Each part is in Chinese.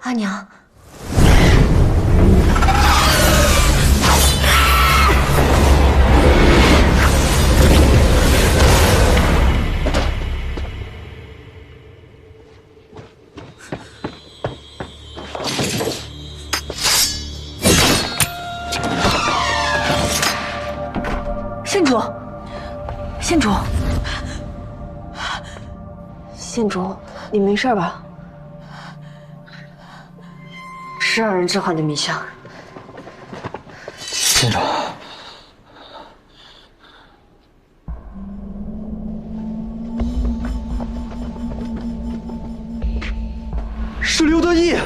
阿娘。 县主，县主，县主，你没事吧？是让人治患的迷香。县主，是刘得意。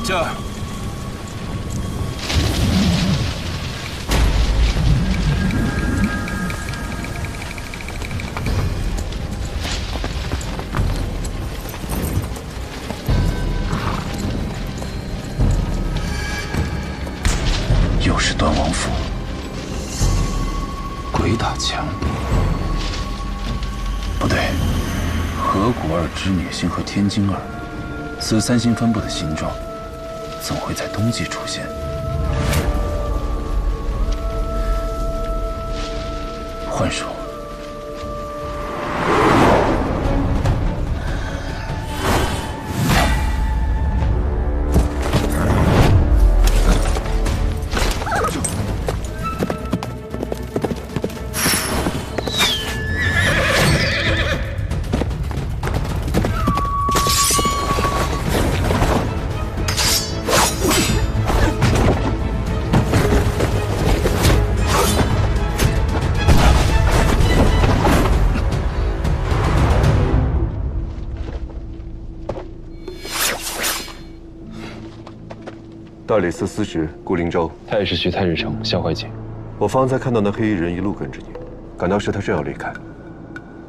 这儿，又是端王府，鬼打墙。不对，河谷二、织女星和天津二，此三星分布的形状。 怎会在冬季出现？幻术。大理寺司职顾灵州，太师徐太日城夏怀瑾。我方才看到那黑衣人一路跟着你，赶到时他正要离开，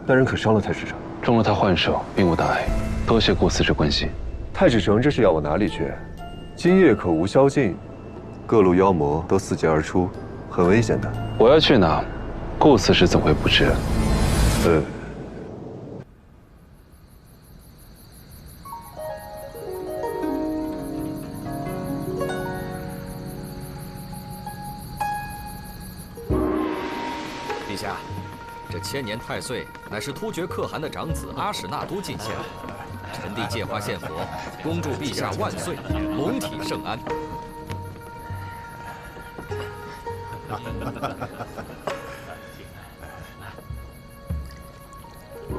那人可伤了太史丞？中了他幻手，并无大碍。多谢顾司职关心。太史丞这是要往哪里去？今夜可无宵禁，各路妖魔都伺机而出，很危险的。我要去哪，顾司职怎会不知？陛下，这千年太岁乃是突厥可汗的长子阿史那都进献，臣弟借花献佛，恭祝陛下万岁，龙体圣安。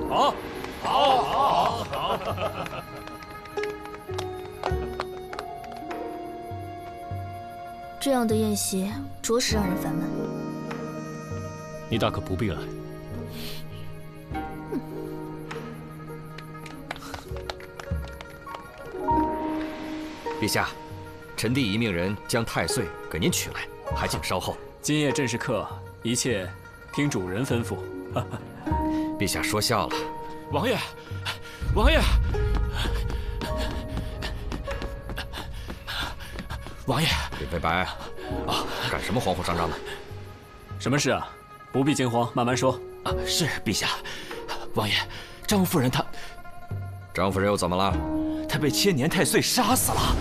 好，好，好，好。这样的宴席着实让人烦闷。 你大可不必来。陛下，臣弟已命人将太岁给您取来，还请稍后。今夜正是客，一切听主人吩咐。陛下说笑了。王爷，王爷，王爷，李飞白，干什么慌慌张张的？什么事啊？ 不必惊慌，慢慢说。是陛下，王爷，张夫人她，张夫人又怎么了？她被千年太岁杀死了。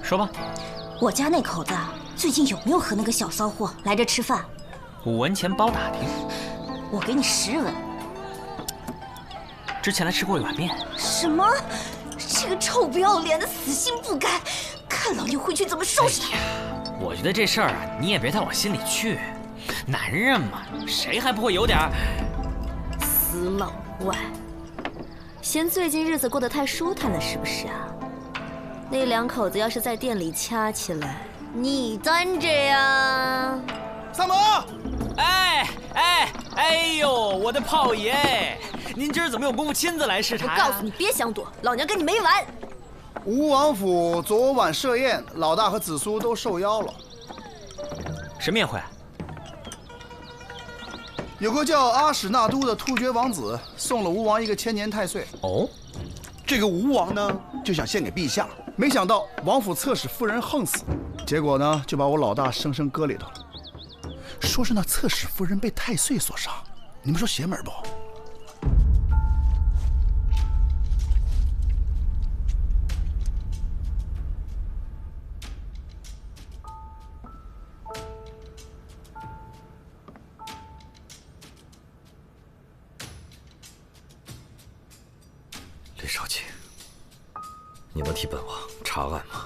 说吧，我家那口子最近有没有和那个小骚货来这吃饭？ 5文钱包打听。我给你10文。之前来吃过一碗面。什么？这个臭不要脸的，死心不改！看老爷回去怎么收拾他！我觉得这事儿啊，你也别太往心里去。男人嘛，谁还不会有点死老外，嫌最近日子过得太舒坦了是不是啊？那两口子要是在店里掐起来，你端着呀！三伯，哎呦，我的炮爷，您今儿怎么有功夫亲自来视察我告诉你，别想躲，老娘跟你没完！吴王府昨晚设宴，老大和子苏都受邀了。什么宴会？有个叫阿史那都的突厥王子送了吴王一个千年太岁。哦，这个吴王呢就想献给陛下，没想到王府侧室夫人横死，结果呢就把我老大生生搁里头了。说是那侧室夫人被太岁所杀，你们说邪门不？李少卿，你能替本王查案吗？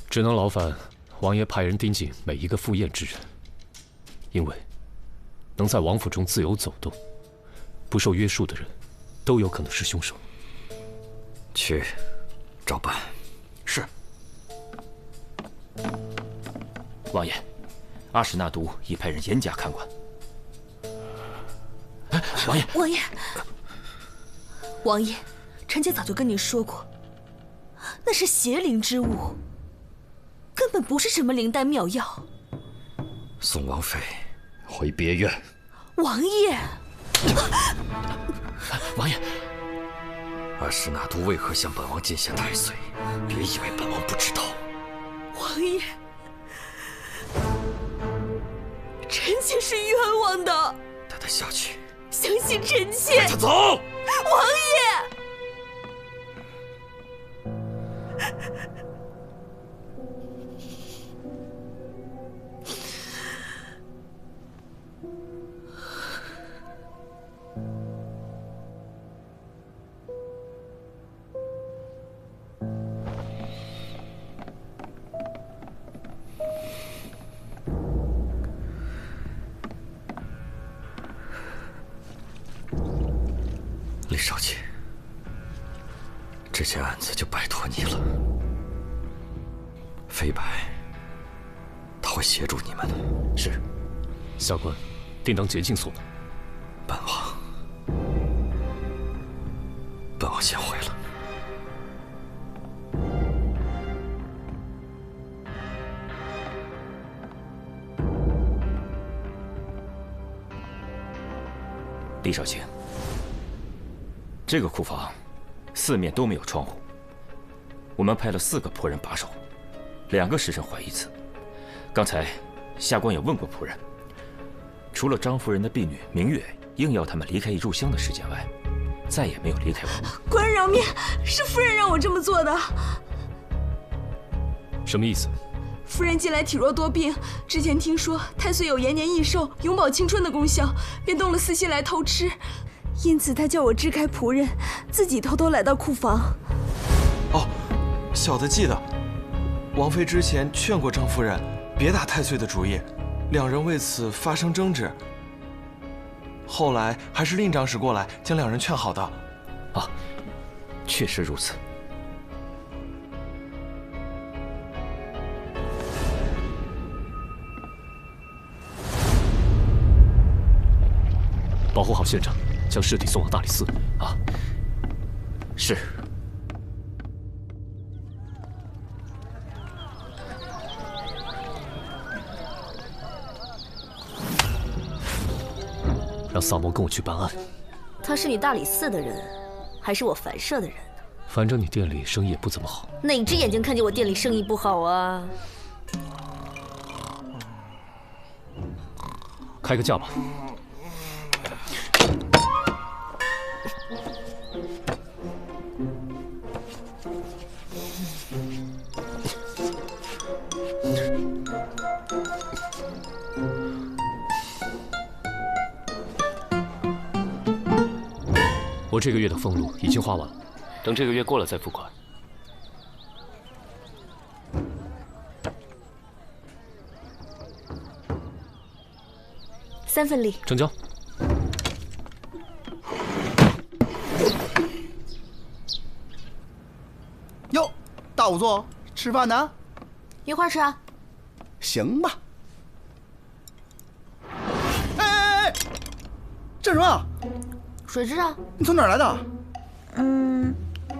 只能劳烦王爷派人盯紧每一个赴宴之人，因为能在王府中自由走动、不受约束的人，都有可能是凶手。去，照办。是。王爷，阿史那都已派人严加看管。王爷，王爷，臣妾早就跟您说过，那是邪灵之物，根本不是什么灵丹妙药。送王妃回别院。王爷，王爷，阿史那都为何向本王进献太岁？别以为本王不知道。王爷，臣妾是冤枉的。带他下去。相信臣妾。带他走。王爷。李少卿，这件案子就拜托你了。飞白，他会协助你们的。是，下官定当竭尽所能。本王先回了。李少卿，这个库房四面都没有窗户，我们派了4个仆人把守，2个时辰换一次。刚才下官也问过仆人，除了张夫人的婢女明月硬要他们离开入乡的时间外，再也没有离开过。官人饶命，是夫人让我这么做的。什么意思？夫人近来体弱多病，之前听说太岁有延年益寿、永葆青春的功效，便动了私心来偷吃。因此，他叫我支开仆人，自己偷偷来到库房。哦，小的记得，王妃之前劝过张夫人别打太岁的主意，2人为此发生争执。后来还是令长史过来将2人劝好的。啊，确实如此。保护好现场，将尸体送往大理寺。啊，是。让萨摩跟我去办案。他是你大理寺的人，还是我凡社的人？反正你店里生意也不怎么好。哪只眼睛看见我店里生意不好啊？开个价吧。我这个月的俸禄已经花完了，等这个月过了再付款。3份利，成交。哟，大仵作，吃饭呢？一块儿吃啊。行吧。哎，这什么？水蛭啊。你从哪儿来的？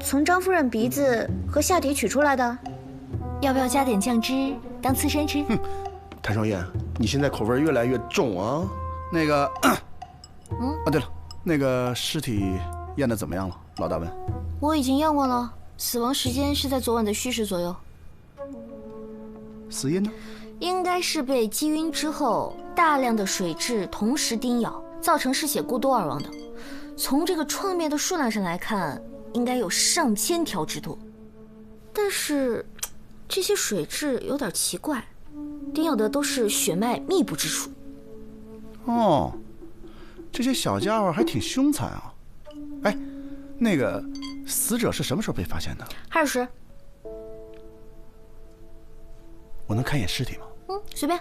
从张夫人鼻子和下体取出来的。要不要加点酱汁当刺身吃？谭少燕，你现在口味越来越重啊。那个，对了，那个尸体验得怎么样了？老大问。我已经验过了，死亡时间是在昨晚的戌时左右。死因呢？应该是被击晕之后，大量的水蛭同时叮咬，造成失血过多而亡的。从这个创面的数量上来看，应该有上千条之多。但是，这些水蛭有点奇怪，叮咬的都是血脉密布之处。哦，这些小家伙还挺凶残啊！哎，那个死者是什么时候被发现的20时。我能看一眼尸体吗？随便。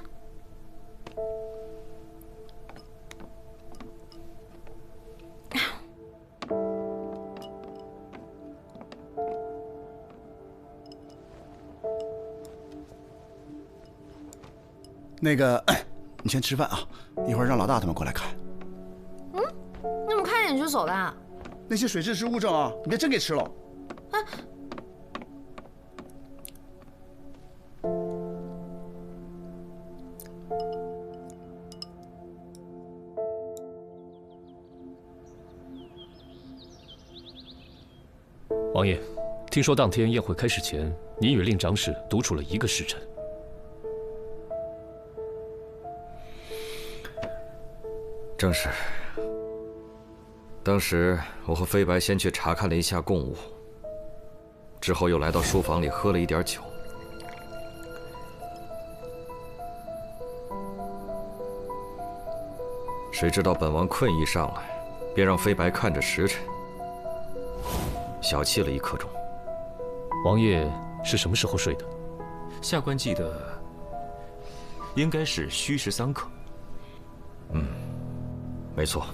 那个，你先吃饭啊，一会儿让老大他们过来看。你怎么看一眼就走了？那些水蛭是物证啊，你别真给吃了。王爷，听说当天宴会开始前，您与令长史独处了1个时辰。正是。当时我和飞白先去查看了一下贡物，之后又来到书房里喝了一点酒。谁知道本王困意上来，便让飞白看着时辰，小憩了1刻钟。王爷是什么时候睡的？下官记得应该是戌时3刻。没错，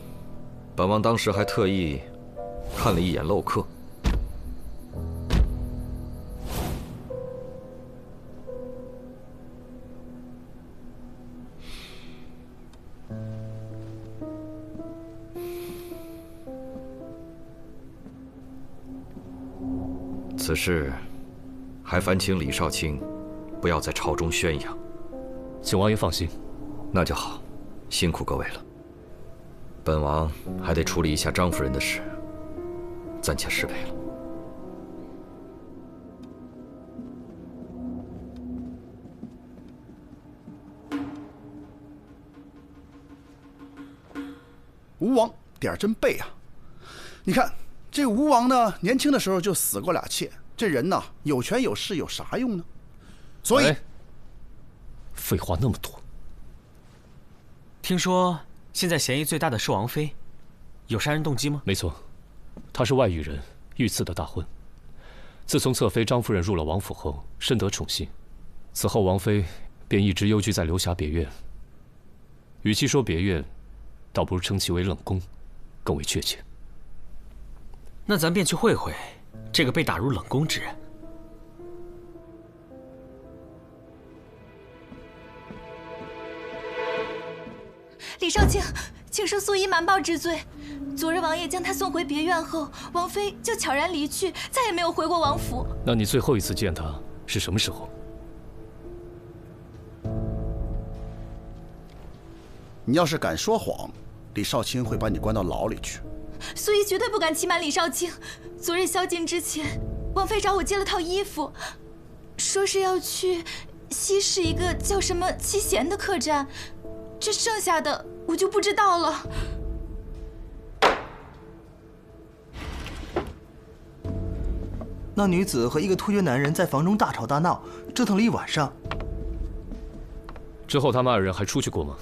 本王当时还特意看了一眼漏刻。此事还烦请李少卿不要在朝中宣扬。请王爷放心。那就好，辛苦各位了。本王还得处理一下张夫人的事，暂且失陪了。吴王点儿真背啊！你看这个吴王呢，年轻的时候就死过2妾，这人呢有权有势有啥用呢？所以，废话那么多。听说现在嫌疑最大的是王妃，有杀人动机吗？没错，她是外域人，遇刺的大婚。自从侧妃张夫人入了王府后，深得宠幸，此后王妃便一直幽居在流霞别院。与其说别院，倒不如称其为冷宫，更为确切。那咱便去会会这个被打入冷宫之人。李少卿，请恕素衣瞒报之罪。昨日王爷将她送回别院后，王妃就悄然离去，再也没有回过王府。那你最后一次见她是什么时候？你要是敢说谎，李少卿会把你关到牢里去。素衣绝对不敢欺瞒李少卿。昨日宵禁之前，王妃找我借了套衣服，说是要去西市一个叫什么七贤的客栈，这剩下的我就不知道了。那女子和一个突厥男人在房中大吵大闹，折腾了1晚上。之后他们2人还出去过吗？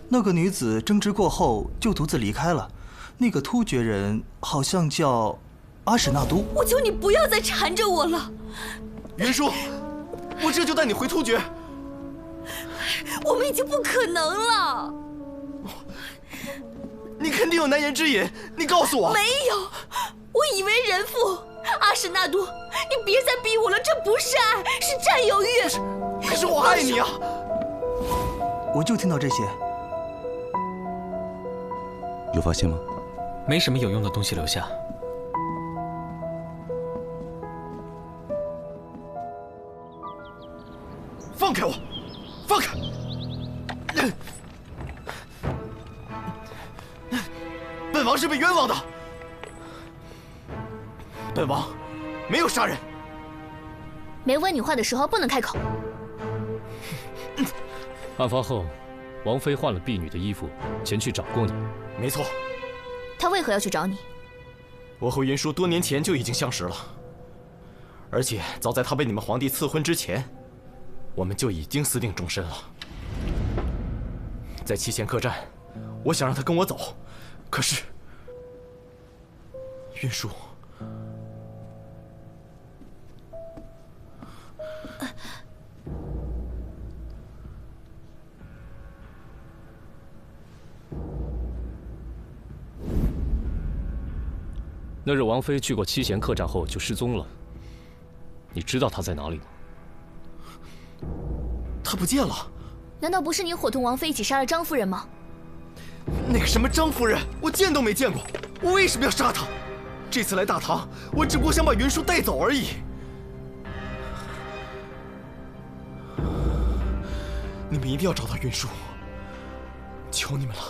那个女子争执过后就独自离开了，那个突厥人好像叫阿史那都。我求你不要再缠着我了。云舒，我这就带你回突厥。我们已经不可能了。你肯定有难言之隐，你告诉我。没有，我以为人父。阿史那都，你别再逼我了，这不是爱，是占有欲。可是我爱你啊！我就听到这些。有发现吗？没什么有用的东西留下。放开我！放开！本王是被冤枉的。本王没有杀人。没问你话的时候不能开口。案发后，王妃换了婢女的衣服前去找过你。没错。她为何要去找你？我和云舒多年前就已经相识了，而且早在她被你们皇帝赐婚之前，我们就已经私定终身了。在七贤客栈，我想让她跟我走，可是云舒。那日王妃去过七贤客栈后就失踪了，你知道她在哪里吗？她不见了。难道不是你伙同王妃一起杀了张夫人吗？那个什么张夫人，我见都没见过，我为什么要杀她？这次来大唐，我只不过想把云舒带走而已。你们一定要找到云舒，求你们了，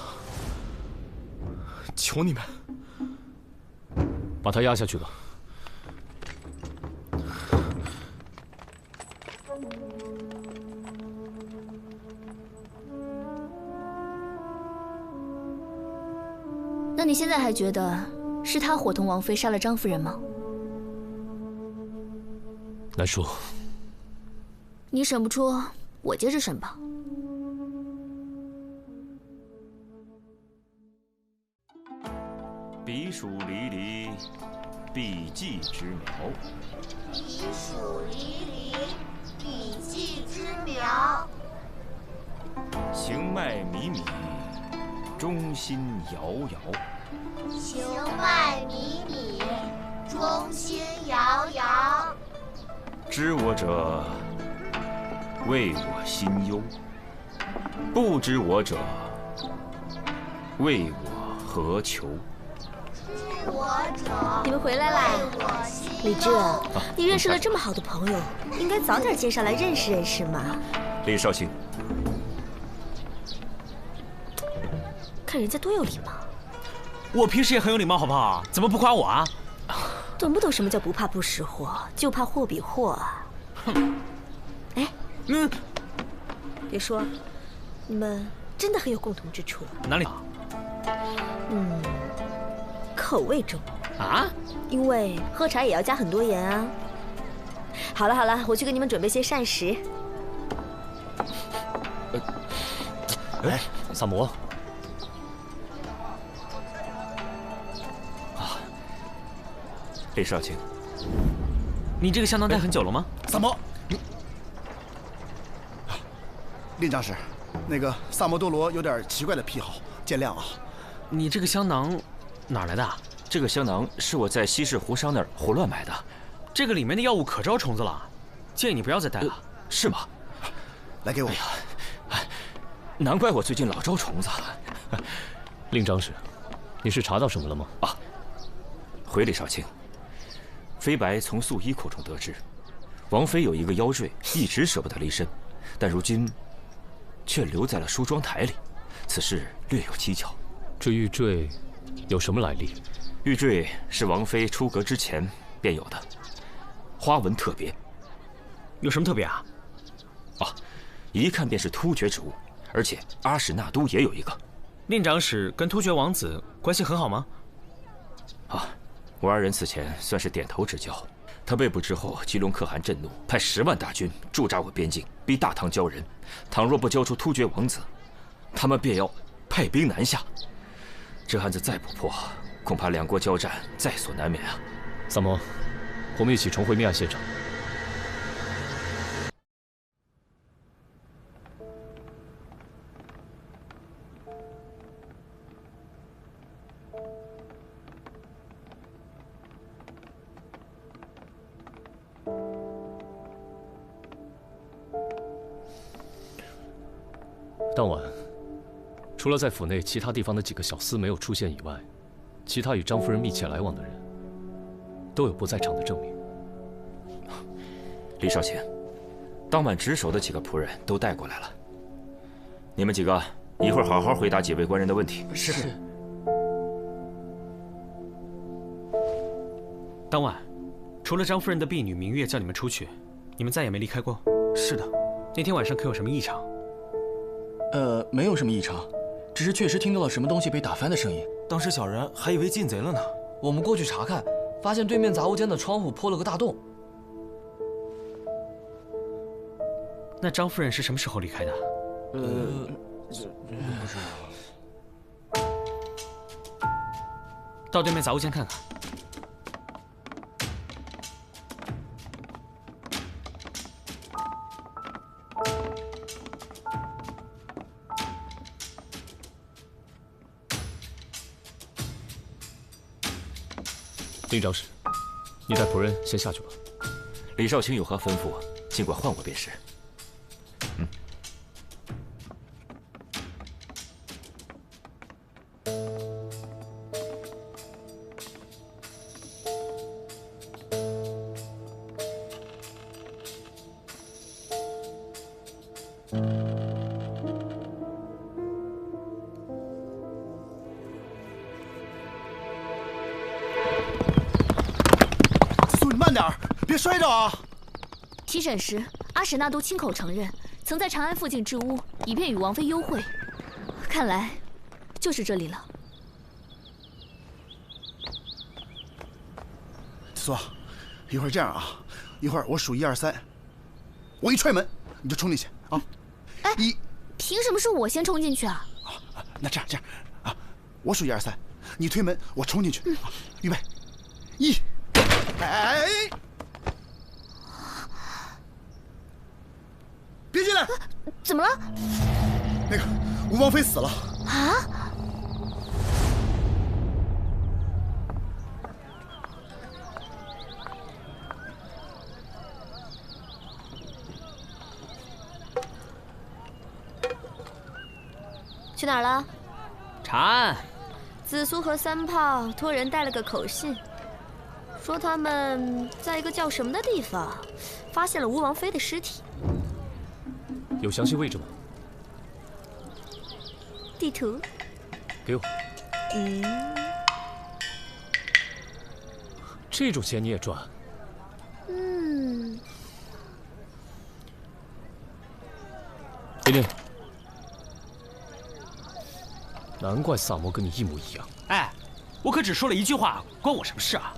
求你们。把他压下去吧。那你现在还觉得是他伙同王妃杀了张夫人吗？难说。你审不出，我接着审吧。彼黍离离，必稷之苗。彼黍离离，必稷之苗。行迈靡靡，忠心摇摇。行迈靡靡，忠心摇摇。知我者，谓我心忧；不知我者，谓我何求。你们回来啦，李治，你认识了这么好的朋友，应该早点介绍来认识认识嘛。李少卿，看人家多有礼貌。我平时也很有礼貌，好不好？怎么不夸我啊？懂不懂什么叫不怕不识货，就怕货比货啊？哎，别说，你们真的很有共同之处。哪里？口味重啊，因为喝茶也要加很多盐啊。好了好了，我去给你们准备些膳食。哎，萨摩。李少卿，你这个香囊戴很久了吗？萨摩，令长史，那个萨摩多罗有点奇怪的癖好，见谅啊。你这个香囊哪来的？这个香囊是我在西市胡商那儿胡乱买的，这个里面的药物可招虫子了，建议你不要再带了。是吗？来给我。哎呀，难怪我最近老招虫子。令长史，你是查到什么了吗？啊，回李少卿，飞白从素衣口中得知，王妃有一个腰坠，一直舍不得离身，但如今却留在了梳妆台里，此事略有蹊跷。这玉坠有什么来历？玉坠是王妃出阁之前便有的，花纹特别。有什么特别啊？啊，一看便是突厥之物，而且阿史那都也有一个。令长史跟突厥王子关系很好吗？啊，我二人此前算是点头之交。他被捕之后，吉隆可汗震怒，派10万大军驻扎我边境，逼大唐交人。倘若不交出突厥王子，他们便要派兵南下。这案子再不破，恐怕两国交战在所难免啊。三毛，我们一起重回命案现场。当晚，除了在府内其他地方的几个小厮没有出现以外，其他与张夫人密切来往的人，都有不在场的证明。李少卿，当晚值守的几个仆人都带过来了，你们几个一会儿好好回答几位官人的问题。是。当晚，除了张夫人的婢女明月叫你们出去，你们再也没离开过。是的。那天晚上可有什么异常？没有什么异常，只是确实听到了什么东西被打翻的声音。当时小人还以为进贼了呢。我们过去查看，发现对面杂物间的窗户破了个大洞。那张夫人是什么时候离开的？不知道。到对面杂物间看看。丁长史，你带仆人先下去吧。李少卿有何吩咐，尽管唤我便是。别摔着啊！提审时，阿史那都亲口承认，曾在长安附近置屋，以便与王妃幽会。看来，就是这里了。子苏，一会儿这样啊，一会儿我数1、2、3，我一踹门你就冲进去啊！哎，凭什么是我先冲进去啊？那这样啊，我数1、2、3，你推门，我冲进去。预备，1，哎！别进来！怎么了？那个吴王妃死了啊！去哪儿了？查案。紫苏和三炮托人带了个口信，说他们在一个叫什么的地方发现了吴王妃的尸体。有详细位置吗？地图，给我。这种钱你也赚？琳琳，难怪萨摩跟你一模一样。哎，我可只说了一句话，关我什么事啊？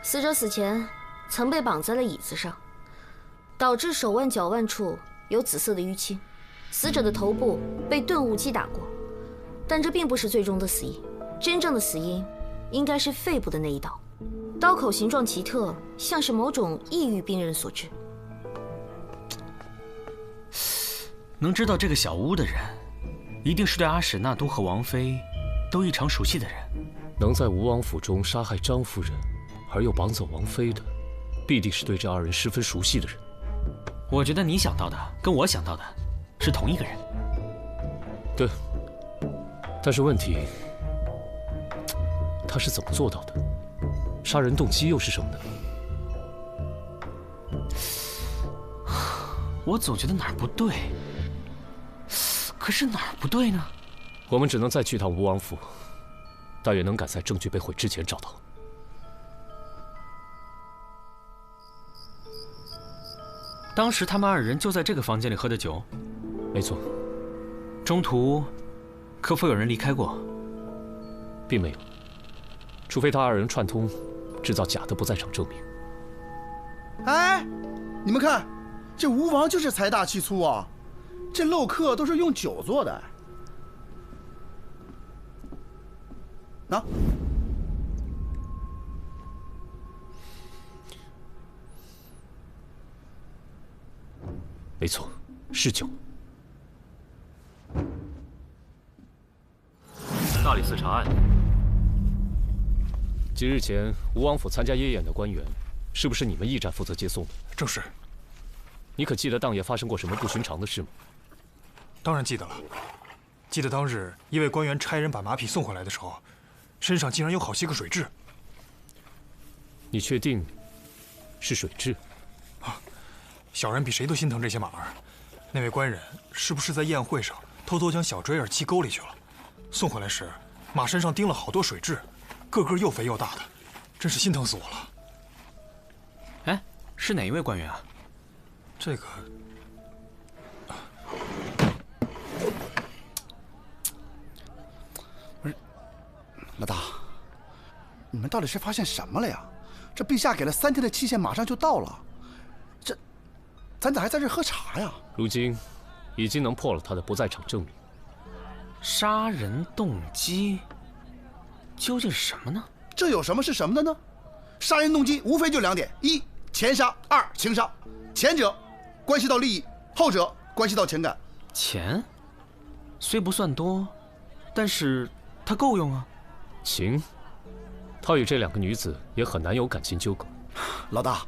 死者死前曾被绑在了椅子上，导致手腕、脚腕处有紫色的淤青。死者的头部被钝物击打过，但这并不是最终的死因，真正的死因应该是肺部的那一刀。刀口形状奇特，像是某种抑郁病人所致。能知道这个小屋的人，一定是对阿史那都和王妃都异常熟悉的人。能在吴王府中杀害张夫人，而又绑走王妃的，必定是对这二人十分熟悉的人。我觉得你想到的跟我想到的是同一个人。对，但是问题，他是怎么做到的？杀人动机又是什么呢？我总觉得哪儿不对，可是哪儿不对呢？我们只能再去趟吴王府，但愿能赶在证据被毁之前找到。当时他们二人就在这个房间里喝的酒。没错。中途可否有人离开过？并没有。除非他二人串通，制造假的不在场证明。哎，你们看，这吴王就是财大气粗啊！这漏客都是用酒做的。喏，没错，是酒。大理寺查案。几日前，吴王府参加夜宴的官员，是不是你们驿站负责接送的？正是。你可记得当夜发生过什么不寻常的事吗？当然记得了。记得当日一位官员差人把马匹送回来的时候，身上竟然有好些个水蛭。你确定是水蛭？啊，小人比谁都心疼这些马儿。那位官人是不是在宴会上偷偷将小锥儿系沟里去了？送回来时，马身上钉了好多水蛭，个个又肥又大的，真是心疼死我了。哎，是哪一位官员啊？这个，不是，老大，你们到底是发现什么了呀？这陛下给了3天的期限，马上就到了，咱咋还在这喝茶呀？如今，已经能破了他的不在场证明。杀人动机究竟是什么呢？这有什么是什么的呢？杀人动机无非就2点：一，钱杀；二，情杀。前者关系到利益，后者关系到情感。钱虽不算多，但是它够用啊。情，他与这2个女子也很难有感情纠葛。老大，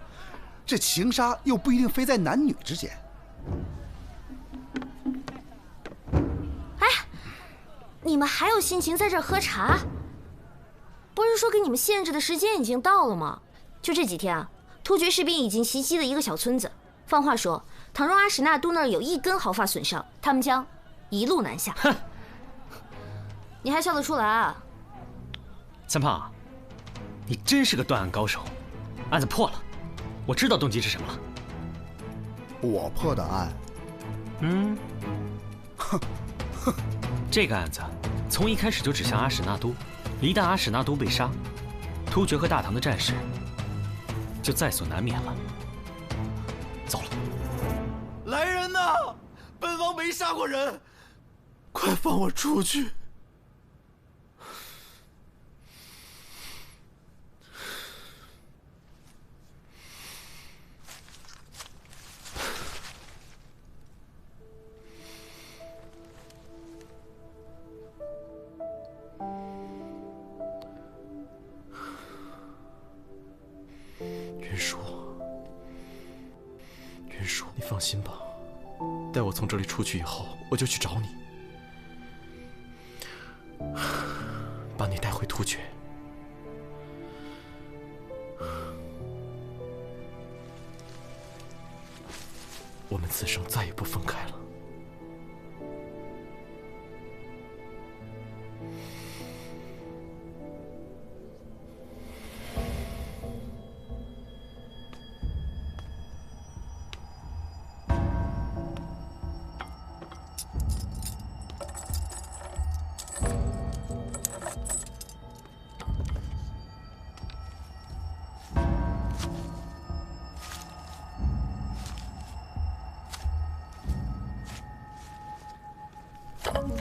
这情杀又不一定非在男女之间。哎，你们还有心情在这儿喝茶？不是说给你们限制的时间已经到了吗？就这几天啊，突厥士兵已经袭击了一个小村子。放话说，倘若阿史那都那儿有1根毫发损伤，他们将一路南下。哼，你还笑得出来啊？三胖，你真是个断案高手。案子破了，我知道动机是什么了。我破的案？这个案子从一开始就指向阿史那都，一旦阿史那都被杀，突厥和大唐的战事就在所难免了。走了。来人呐！本王没杀过人，快放我出去！云舒，你放心吧，待我从这里出去以后，我就去找你，把你带回突厥。我们此生再也不分开了。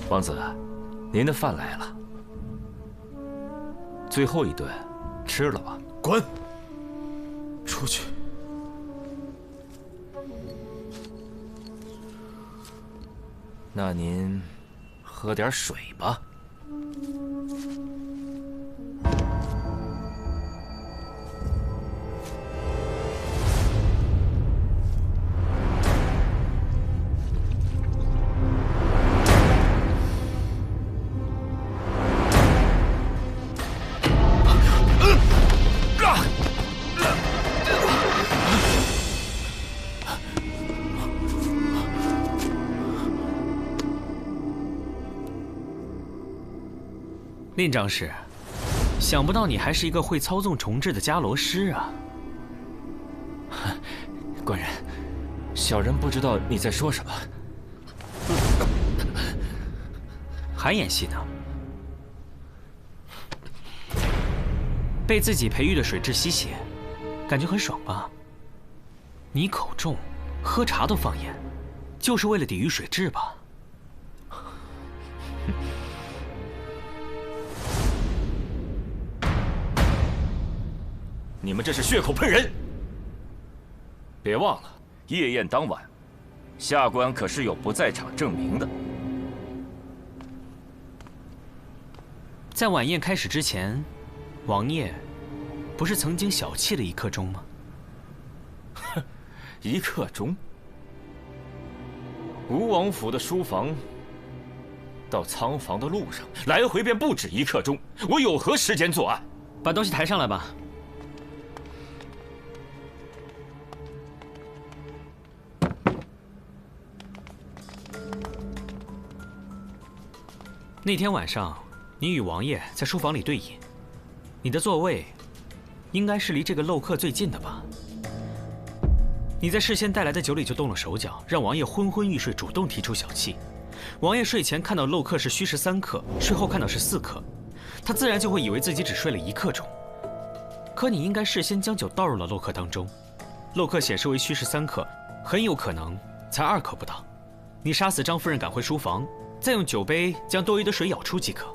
王子，您的饭来了，最后一顿吃了吧。滚！出去！那您喝点水吧。令长史，想不到你还是一个会操纵重置的伽罗师啊！官人，小人不知道你在说什么。还演戏呢？被自己培育的水蛭吸血，感觉很爽吧？你口重，喝茶都放盐，就是为了抵御水蛭吧？你们这是血口喷人！别忘了，夜宴当晚，下官可是有不在场证明的。在晚宴开始之前，王爷不是曾经小憩了1刻钟吗？哼，1刻钟？吴王府的书房到仓房的路上，来回便不止1刻钟，我有何时间作案？把东西抬上来吧。那天晚上，你与王爷在书房里对饮，你的座位应该是离这个漏客最近的吧？你在事先带来的酒里就动了手脚，让王爷昏昏欲睡，主动提出小憩。王爷睡前看到漏客是虚时3刻，睡后看到是4刻，他自然就会以为自己只睡了1刻钟。可你应该事先将酒倒入了漏客当中，漏客显示为虚时3刻，很有可能才2刻不到。你杀死张夫人，赶回书房。再用酒杯将多余的水舀出即可。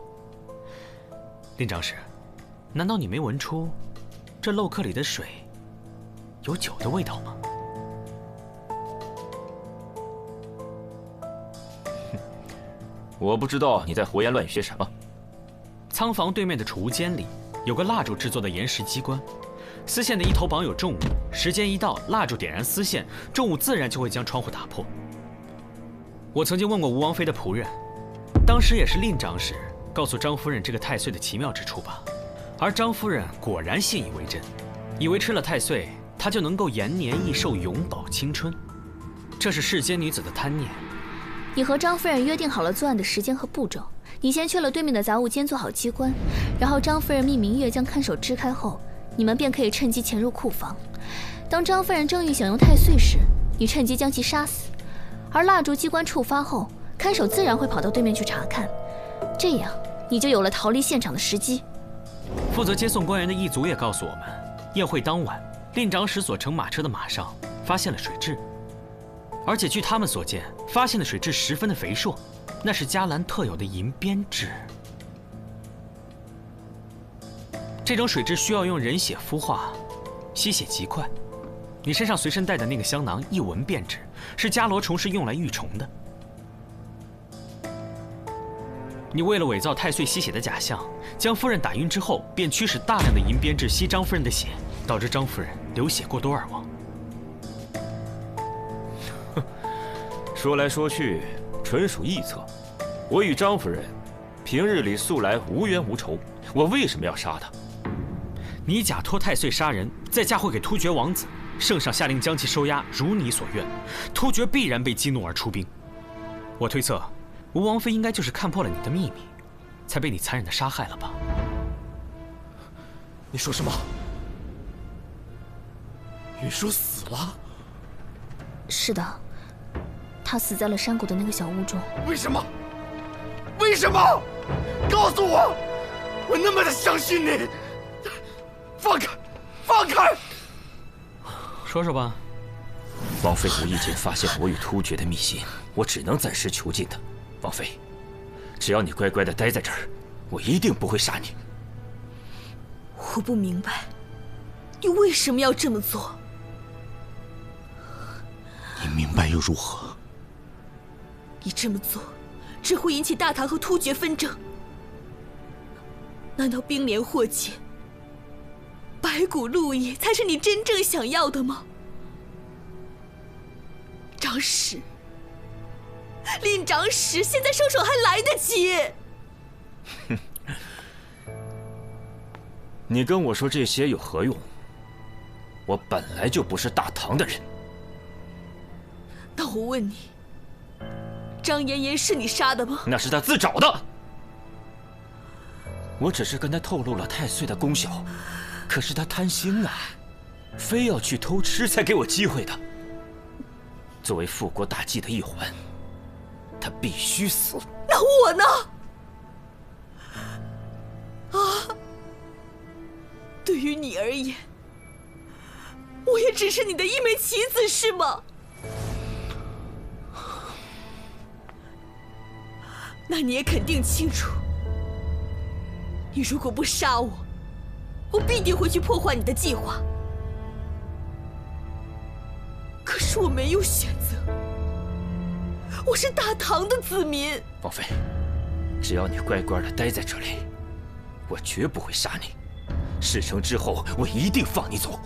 令长史，难道你没闻出这漏客里的水有酒的味道吗？我不知道你在胡言乱语些什么。仓房对面的储物间里有个蜡烛制作的岩石机关，丝线的一头绑有重物，时间一到，蜡烛点燃丝线，重物自然就会将窗户打破。我曾经问过吴王妃的仆人，当时也是令长史告诉张夫人这个太岁的奇妙之处吧。而张夫人果然信以为真，以为吃了太岁，她就能够延年益寿、永葆青春。这是世间女子的贪念。你和张夫人约定好了作案的时间和步骤，你先去了对面的杂物间做好机关，然后张夫人命明月将看守支开后，你们便可以趁机潜入库房。当张夫人正欲享用太岁时，你趁机将其杀死。而蜡烛机关触发后，看守自然会跑到对面去查看，这样你就有了逃离现场的时机。负责接送官员的一族也告诉我们，宴会当晚，令长史所乘马车的马上发现了水蛭，而且据他们所见，发现的水蛭十分的肥硕，那是迦兰特有的银鞭蛭。这种水蛭需要用人血孵化，吸血极快。你身上随身带的那个香囊，一闻便知是伽罗虫是用来育虫的。你为了伪造太岁吸血的假象，将夫人打晕之后，便驱使大量的银鞭蛭吸张夫人的血，导致张夫人流血过多而亡。说来说去，纯属臆测。我与张夫人平日里素来无冤无仇，我为什么要杀她？你假托太岁杀人，再嫁祸给突厥王子。圣上下令将其收押，如你所愿，突厥必然被激怒而出兵。我推测，吴王妃应该就是看破了你的秘密，才被你残忍的杀害了吧？你说什么？云舒死了？是的，他死在了山谷的那个小屋中。为什么？为什么？告诉我！我那么的相信你！放开！放开！说说吧。王妃无意间发现我与突厥的密信，我只能暂时囚禁她。王妃，只要你乖乖的待在这儿，我一定不会杀你。我不明白，你为什么要这么做？你明白又如何？你这么做，只会引起大唐和突厥纷争。难道兵连祸结，白骨路易才是你真正想要的吗？长史，令长史，现在收手还来得及。哼，你跟我说这些有何用？我本来就不是大唐的人。那我问你，张妍妍是你杀的吗？那是他自找的。我只是跟他透露了太岁的功效，可是他贪心啊，非要去偷吃才给我机会的。作为复国大计的一环，他必须死。那我呢？啊！对你而言，我也只是你的一枚棋子，是吗？那你也肯定清楚，你如果不杀我，我必定会去破坏你的计划。可是我没有选择，我是大唐的子民。王妃，只要你乖乖的待在这里，我绝不会杀你。事成之后，我一定放你走。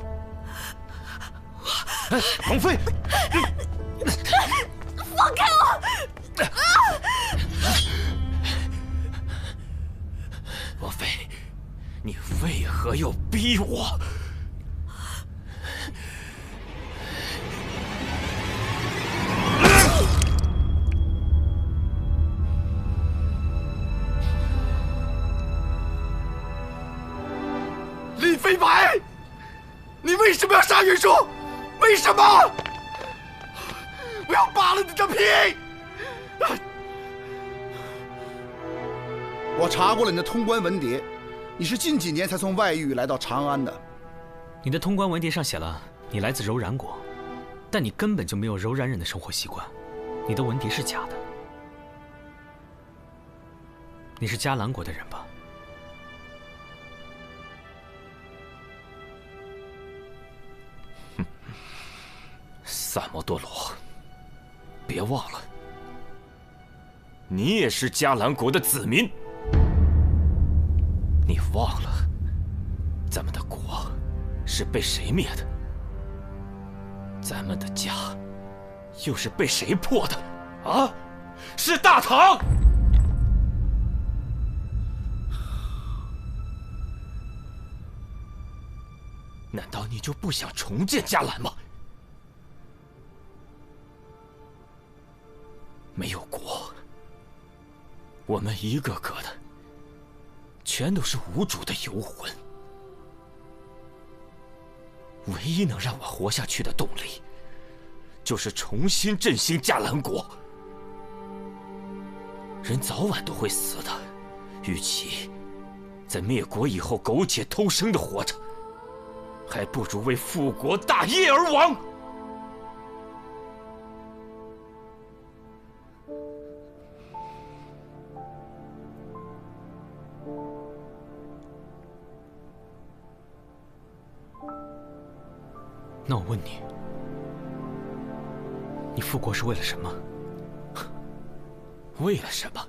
王妃，放开我！王妃，你为何要逼我？李飞白，你为什么要杀袁术？为什么？我要扒了你的皮！我查过了你的通关文牒，你是近几年才从外域来到长安的。你的通关文牒上写了你来自柔然国，但你根本就没有柔然人的生活习惯，你的文牒是假的。你是迦兰国的人吧？萨摩多罗，别忘了，你也是迦兰国的子民。你忘了，咱们的国是被谁灭的？咱们的家又是被谁破的？啊，是大唐！难道你就不想重建迦兰吗？没有国，我们一个个的全都是无主的游魂。唯一能让我活下去的动力，就是重新振兴迦兰国。人早晚都会死的，与其在灭国以后苟且偷生的活着，还不如为复国大业而亡。那我问你，你复国是为了什么？为了什么？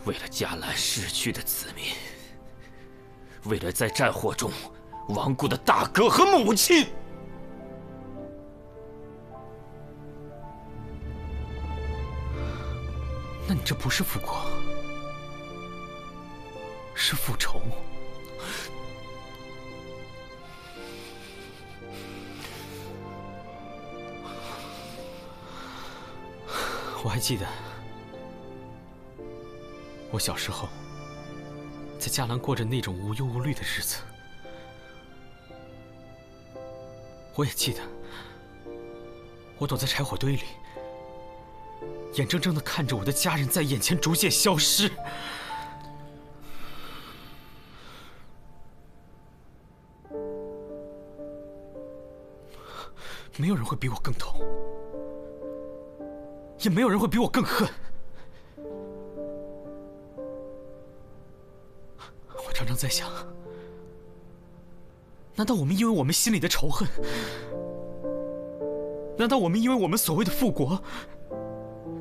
为了迦兰逝去的子民，为了在战火中亡故的大哥和母亲。那你这不是复国，是复仇。我还记得，我小时候在迦兰过着那种无忧无虑的日子。我也记得，我躲在柴火堆里，眼睁睁地看着我的家人在眼前逐渐消失。没有人会比我更痛，也没有人会比我更恨。我常常在想，难道我们因为我们心里的仇恨，难道我们因为我们所谓的复国，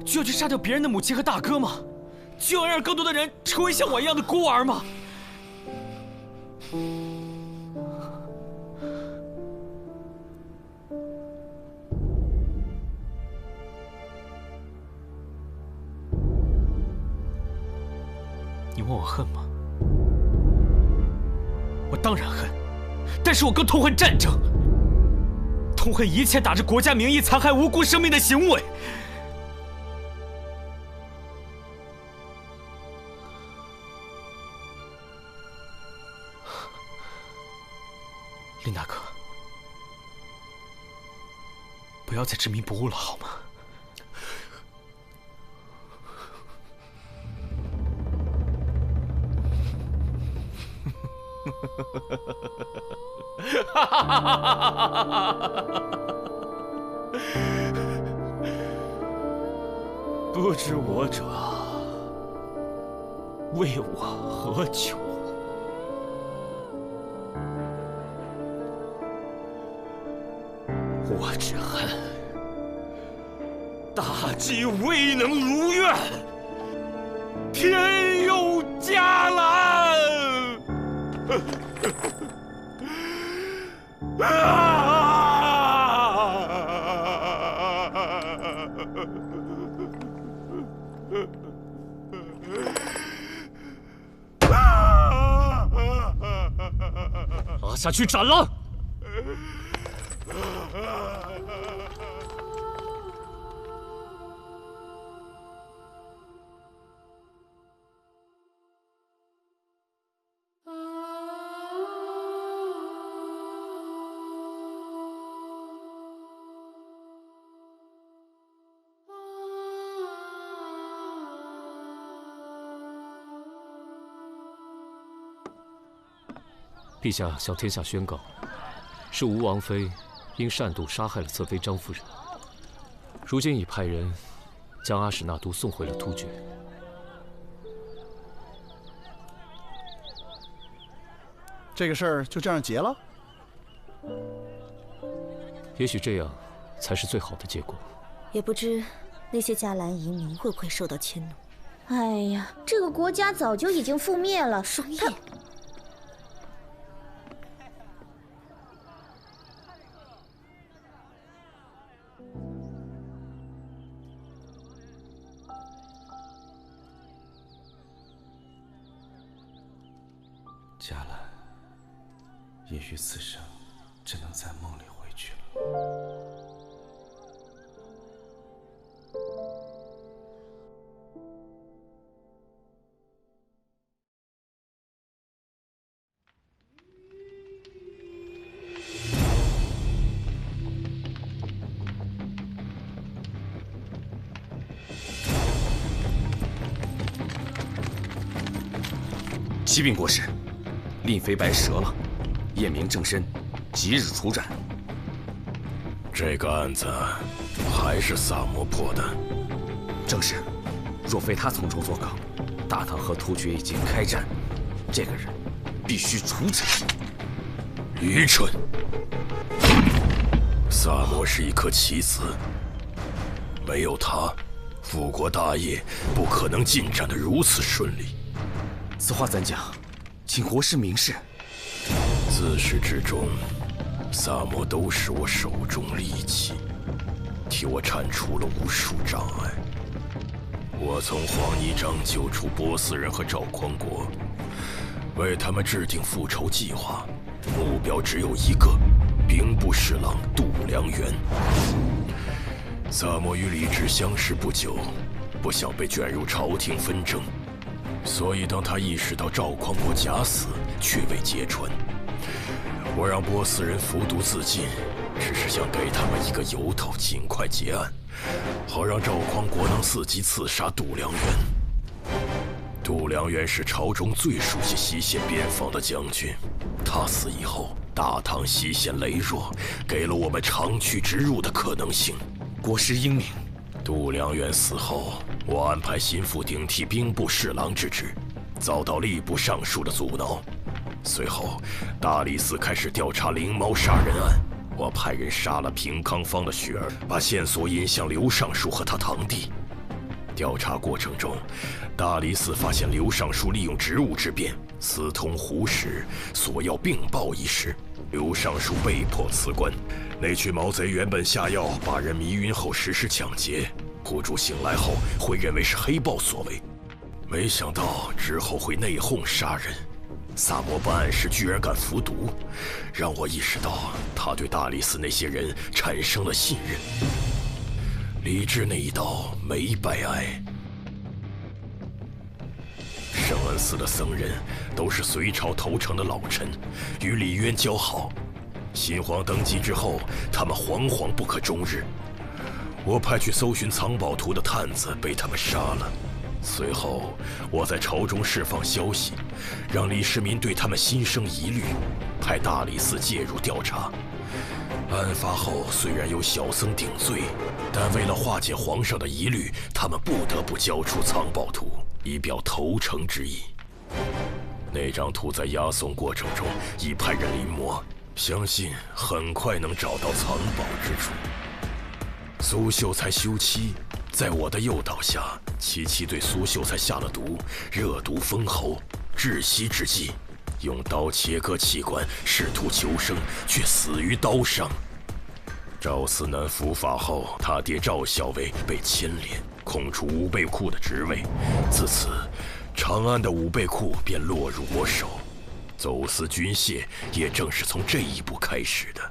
就要去杀掉别人的母亲和大哥吗？就要让更多的人成为像我一样的孤儿吗？你问我恨吗？我当然恨，但是我更痛恨战争，痛恨一切打着国家名义残害无辜生命的行为。林大哥，不要再执迷不悟了，好吗？不知我者为我何求？我只恨大计未能如愿，天佑嘉兰！拉下去斩了！陛下向天下宣告，是吴王妃因擅妒杀害了侧妃张夫人，如今已派人将阿史那都送回了突厥。这个事儿就这样结了？也许这样才是最好的结果。也不知那些迦兰遗民会不会受到迁怒。哎呀，这个国家早就已经覆灭了。树叶。迦兰，也许此生只能在梦里回去了。启禀国师，令妃白折了，验明正身，即日处斩。这个案子还是萨摩破的。正是，若非他从中作梗，大唐和突厥已经开战，这个人必须处斩。愚蠢！萨摩是一颗棋子，没有他，复国大业不可能进展得如此顺利。此话怎讲？请国师明示。自始至终，萨摩都是我手中利器，替我铲除了无数障碍。我从黄泥章救出波斯人和赵匡国，为他们制定复仇计划，目标只有一个：兵部侍郎度良源。萨摩与李治相识不久，不想被卷入朝廷纷争。所以，当他意识到赵匡国假死，却未揭穿，我让波斯人服毒自尽，只是想给他们一个由头，尽快结案，好让赵匡国能伺机刺杀度良源。度良源是朝中最熟悉西线边防的将军，他死以后，大唐西线羸弱，给了我们长驱直入的可能性。国师英明。度良源死后，我安排心腹顶替兵部侍郎之职，遭到吏部尚书的阻挠。随后，大理寺开始调查灵猫杀人案，我派人杀了平康坊的雪儿，把线索引向刘尚书和他堂弟。调查过程中，大理寺发现刘尚书利用职务之便私通胡氏，索要并报一事。刘尚书被迫辞官。那群毛贼原本下药把人迷晕后实施抢劫，苦主醒来后会认为是黑豹所为，没想到之后会内讧杀人。萨摩办案时居然敢服毒，让我意识到他对大理寺那些人产生了信任。李治那一刀没白挨。圣恩寺的僧人都是隋朝投诚的老臣，与李渊交好。新皇登基之后，他们惶惶不可终日。我派去搜寻藏宝图的探子被他们杀了，随后，我在朝中释放消息，让李世民对他们心生疑虑，派大理寺介入调查。案发后虽然有小僧顶罪，但为了化解皇上的疑虑，他们不得不交出藏宝图，以表投诚之意。那张图在押送过程中已派人临摹，相信很快能找到藏宝之处。苏秀才休妻，在我的诱导下，琪琪对苏秀才下了毒，热毒封喉，窒息之际，用刀切割器官，试图求生，却死于刀伤。赵思南伏法后，他爹赵校尉被牵连，空出武备库的职位，自此，长安的武备库便落入我手。走私军械也正是从这一步开始的。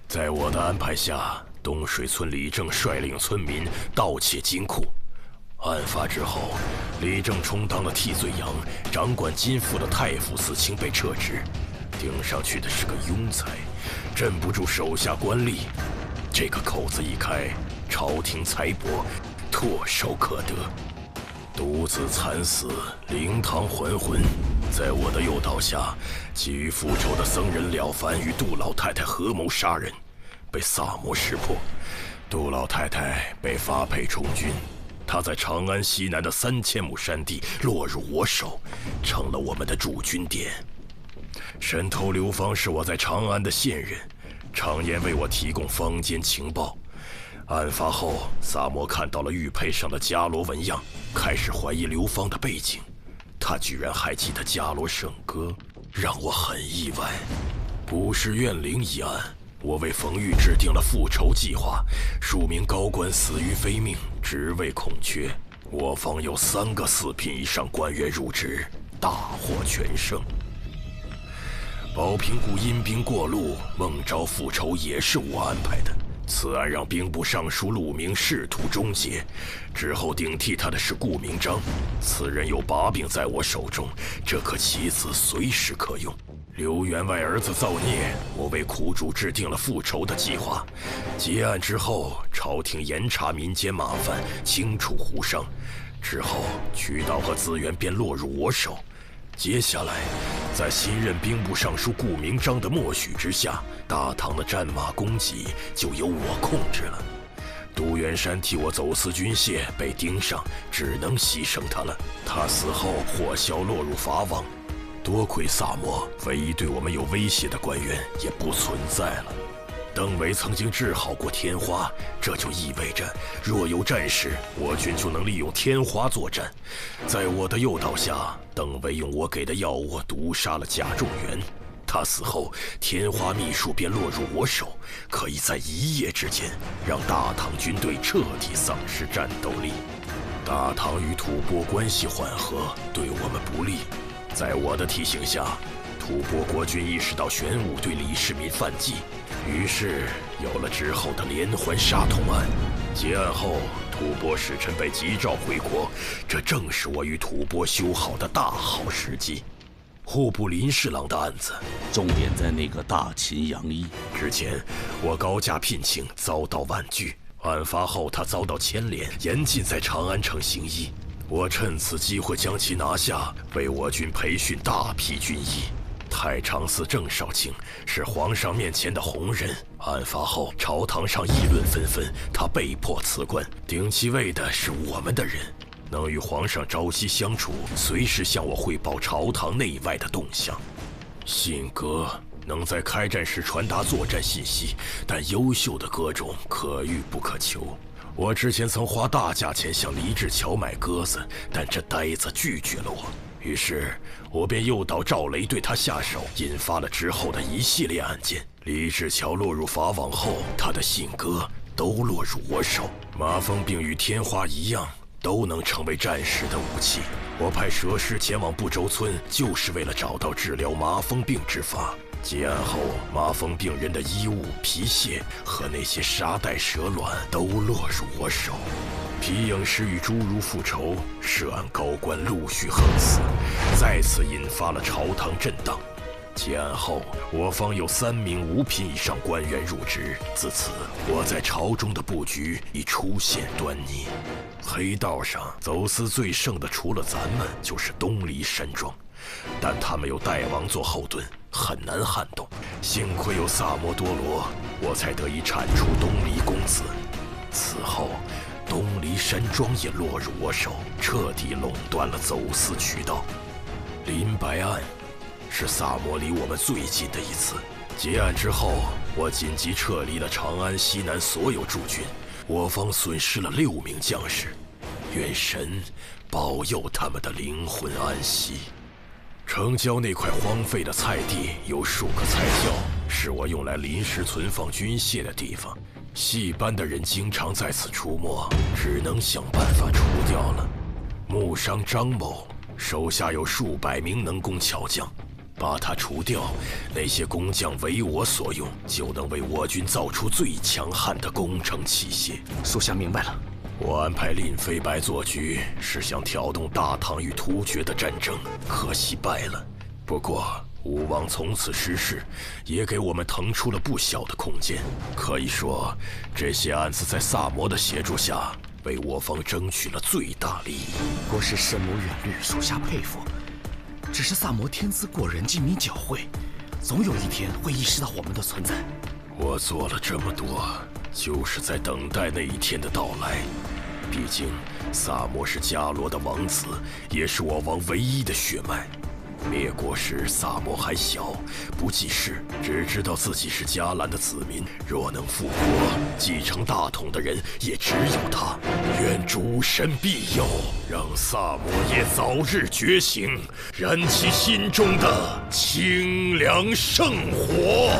在我的安排下，东水村李正率领村民盗窃金库。案发之后，李正充当了替罪羊，掌管金库的太府司卿被撤职，顶上去的是个庸才，镇不住手下官吏。这个口子一开，朝廷财帛唾手可得。独子惨死，灵堂还魂。在我的诱导下，急于复仇的僧人了凡与杜老太太合谋杀人，被萨摩识破。杜老太太被发配充军，她在长安西南的3000亩山地落入我手，成了我们的驻军点。神头刘芳是我在长安的线人，常年为我提供坊间情报。案发后，萨摩看到了玉佩上的伽罗纹样，开始怀疑刘芳的背景。他居然还记得伽罗圣歌，让我很意外。古氏怨灵一案，我为冯玉制定了复仇计划，数名高官死于非命，职位空缺。我方有3个4品以上官员入职，大获全胜。保平谷阴兵过路，孟昭复仇也是我安排的。此案让兵部尚书陆明仕途终结，之后顶替他的是顾明章，此人有把柄在我手中，这颗棋子随时可用。刘员外儿子造孽，我为苦主制定了复仇的计划。结案之后，朝廷严查民间马贩，清除胡商，之后渠道和资源便落入我手。接下来，在新任兵部尚书顾明章的默许之下，大唐的战马供给就由我控制了。杜元山替我走私军械被盯上，只能牺牲他了。他死后，火枭落入法网。多亏萨摩，唯一对我们有威胁的官员也不存在了。邓维曾经治好过天花，这就意味着若有战事，我军就能利用天花作战。在我的诱导下，邓维用我给的药物毒杀了贾仲元。他死后，天花秘术便落入我手，可以在一夜之间让大唐军队彻底丧失战斗力。大唐与吐蕃关系缓和，对我们不利。在我的提醒下，吐蕃国君意识到玄武对李世民犯忌，于是有了之后的连环杀童案。结案后，吐蕃使臣被急召回国，这正是我与吐蕃修好的大好时机。户部林侍郎的案子，重点在那个大秦杨一。之前我高价聘请，遭到婉拒。案发后，他遭到牵连，严禁在长安城行医。我趁此机会将其拿下，为我军培训大批军医。太常寺郑少卿是皇上面前的红人，案发后朝堂上议论纷纷，他被迫辞官，顶其位的是我们的人，能与皇上朝夕相处，随时向我汇报朝堂内外的动向。信鸽能在开战时传达作战信息，但优秀的鸽种可遇不可求。我之前曾花大价钱向黎志桥买鸽子，但这呆子拒绝了我。于是我便诱导赵雷对他下手，引发了之后的一系列案件。黎志桥落入法网后，他的信鸽都落入我手。麻风病与天花一样，都能成为战时的武器。我派蛇师前往不周村，就是为了找到治疗麻风病之法。结案后，麻风病人的衣物、皮屑和那些沙袋蛇卵都落入我手。皮影师与侏儒复仇，涉案高官陆续横死，再次引发了朝堂震荡。结案后，我方有3名5品以上官员入职，自此我在朝中的布局已出现端倪。黑道上走私最盛的，除了咱们，就是东篱山庄，但他们有代王做后盾，很难撼动。幸亏有萨摩多罗，我才得以铲除东篱公子。此后，东篱山庄也落入我手，彻底垄断了走私渠道。林白案是萨摩离我们最近的一次。结案之后，我紧急撤离了长安西南所有驻军，我方损失了6名将士，愿神保佑他们的灵魂安息。城郊那块荒废的菜地有数个菜窖，是我用来临时存放军械的地方。戏班的人经常在此出没，只能想办法除掉了。木商张某手下有数百名能工巧匠，把他除掉，那些工匠为我所用，就能为我军造出最强悍的工程器械。属下明白了。我安排令飞白做局，是想挑动大唐与突厥的战争，可惜败了。不过武王从此失势，也给我们腾出了不小的空间。可以说，这些案子在萨摩的协助下，为我方争取了最大利益。国师深谋远虑，属下佩服。只是萨摩天资过人，机敏狡慧，总有一天会意识到我们的存在。我做了这么多，就是在等待那一天的到来。毕竟，萨摩是伽罗的王子，也是我王唯一的血脉。灭国时，萨摩还小，不记事，只知道自己是伽蓝的子民。若能复国，继承大统的人也只有他。愿主神庇佑，让萨摩耶早日觉醒，燃起心中的清凉圣火。